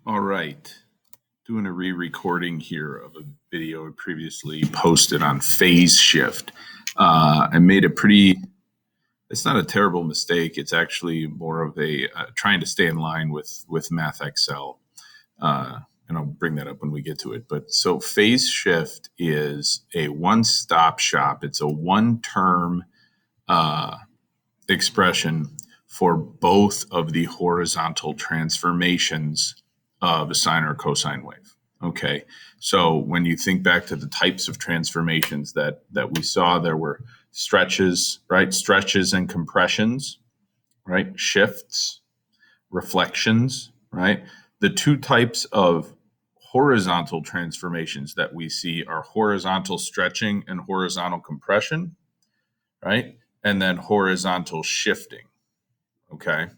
All right. Doing a re-recording here of a video I previously posted on phase shift. I made a it's not a terrible mistake. It's actually more of a trying to stay in line with MathXL. And I'll bring that up when we get to it. But so phase shift is a one-stop shop. It's a one-term expression for both of the horizontal transformations of a sine or cosine wave. Okay, so when you think back to the types of transformations that we saw, there were stretches, right? Stretches and compressions, right? Shifts, reflections, right? The two types of horizontal transformations that we see are horizontal stretching and horizontal compression, right? And then horizontal shifting, okay?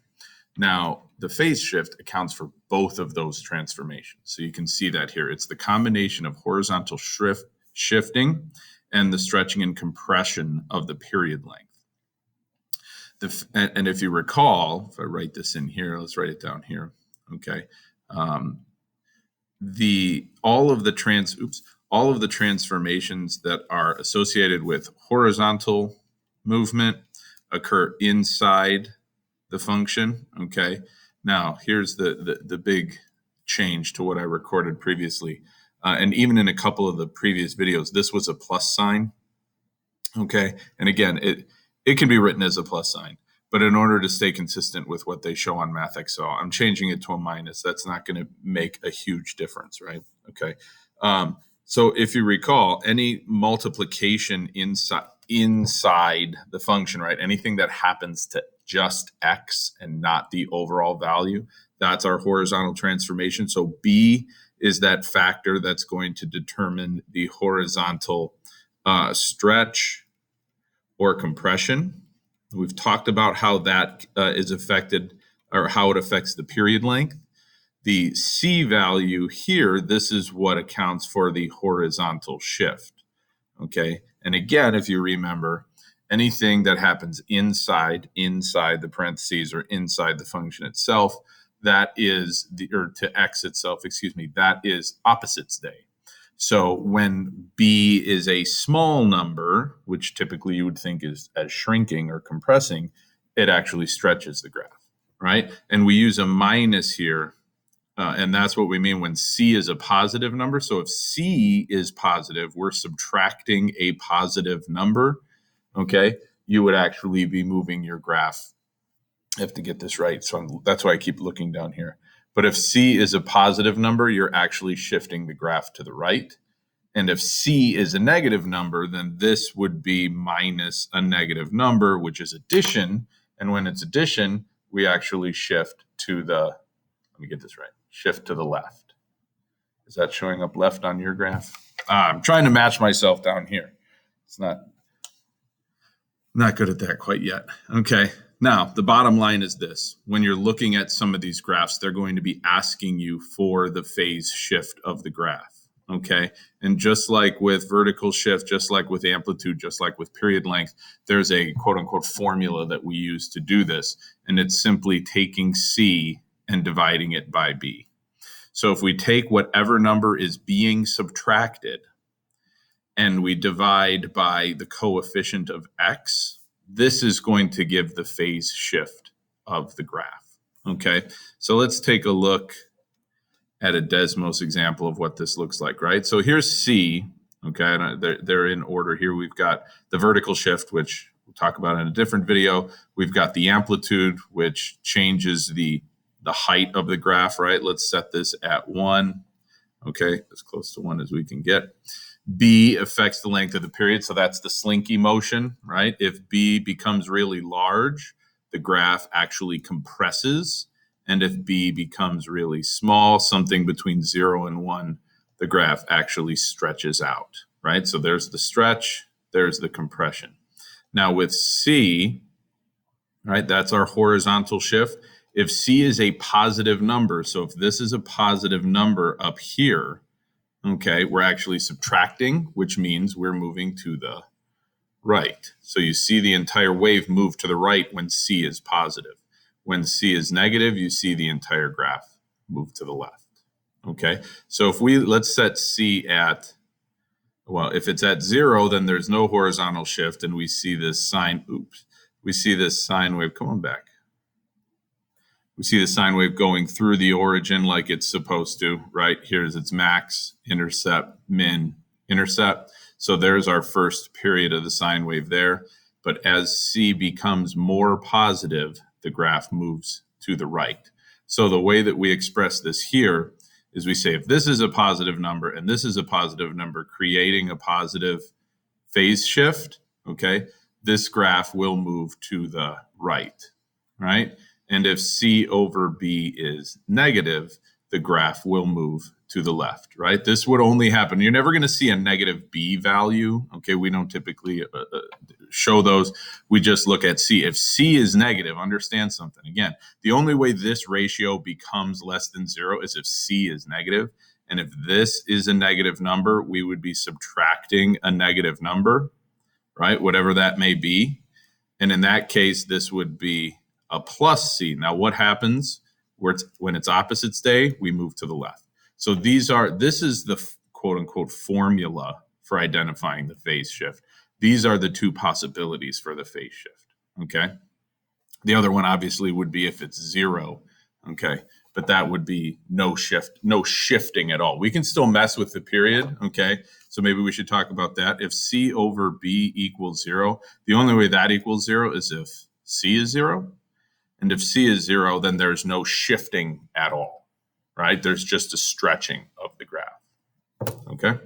Now, the phase shift accounts for both of those transformations. So you can see that here. It's the combination of horizontal shifting and the stretching and compression of the period length. And if you recall, if I write this in here, let's write it down here, okay? All of the transformations that are associated with horizontal movement occur inside the function, okay? Now, here's the big change to what I recorded previously. And even in a couple of the previous videos, this was a plus sign, okay? And again, it can be written as a plus sign, but in order to stay consistent with what they show on MathXL, I'm changing it to a minus. That's not going to make a huge difference, right? Okay. So if you recall, any multiplication inside the function, right? Anything that happens to just x and not the overall value, that's our horizontal transformation. So B is that factor that's going to determine the horizontal stretch or compression. We've talked about how that is affected, or how it affects the period length. The C value here, this is what accounts for the horizontal shift, okay? And again, if you remember, anything that happens inside the parentheses or inside the function itself, that is to x itself, that is opposites day. So when B is a small number, which typically you would think is as shrinking or compressing, it actually stretches the graph, right? And we use a minus here, and that's what we mean when C is a positive number. So if C is positive, we're subtracting a positive number, okay? You would actually be moving your graph. I have to get this right, so that's why I keep looking down here. But if C is a positive number, you're actually shifting the graph to the right. And if C is a negative number, then this would be minus a negative number, which is addition. And when it's addition, we actually shift to the, let me get this right, shift to the left. Is that showing up left on your graph? I'm trying to match myself down here. It's not good at that quite yet. Okay. Now, the bottom line is this. When you're looking at some of these graphs, they're going to be asking you for the phase shift of the graph, okay? And just like with vertical shift, just like with amplitude, just like with period length, there's a quote-unquote formula that we use to do this, and it's simply taking C and dividing it by B. So if we take whatever number is being subtracted and we divide by the coefficient of x, this is going to give the phase shift of the graph, okay? So let's take a look at a Desmos example of what this looks like, right? So here's C, okay? And they're in order here. We've got the vertical shift, which we'll talk about in a different video. We've got the amplitude, which changes the height of the graph, right? Let's set this at 1, okay? As close to 1 as we can get. B affects the length of the period, so that's the slinky motion, right? If B becomes really large, the graph actually compresses, and if B becomes really small, something between 0 and 1, the graph actually stretches out, right? So there's the stretch, there's the compression. Now with C, right, that's our horizontal shift. If C is a positive number, so if this is a positive number up here, okay, we're actually subtracting, which means we're moving to the right. So you see the entire wave move to the right when C is positive. When C is negative, you see the entire graph move to the left. Okay, so if let's set C at, well, if it's at 0, then there's no horizontal shift, and we see this sine, we see this sine wave, come on back. We see the sine wave going through the origin like it's supposed to, right? Here's its max, intercept, min, intercept. So there's our first period of the sine wave there. But as C becomes more positive, the graph moves to the right. So the way that we express this here is we say if this is a positive number and this is a positive number, creating a positive phase shift, okay, this graph will move to the right, right? And if C over B is negative, the graph will move to the left, right? This would only happen. You're never going to see a negative B value. Okay, we don't typically show those. We just look at C. If C is negative, understand something. Again, the only way this ratio becomes less than 0 is if C is negative. And if this is a negative number, we would be subtracting a negative number, right? Whatever that may be. And in that case, this would be a plus C. Now, what happens when it's opposites day? We move to the left. So this is the quote unquote formula for identifying the phase shift. These are the two possibilities for the phase shift. Okay. The other one obviously would be if it's 0. Okay. But that would be no shifting at all. We can still mess with the period. Okay. So maybe we should talk about that. If C over B equals 0, the only way that equals 0 is if C is 0. And if C is 0, then there's no shifting at all, right? There's just a stretching of the graph, okay?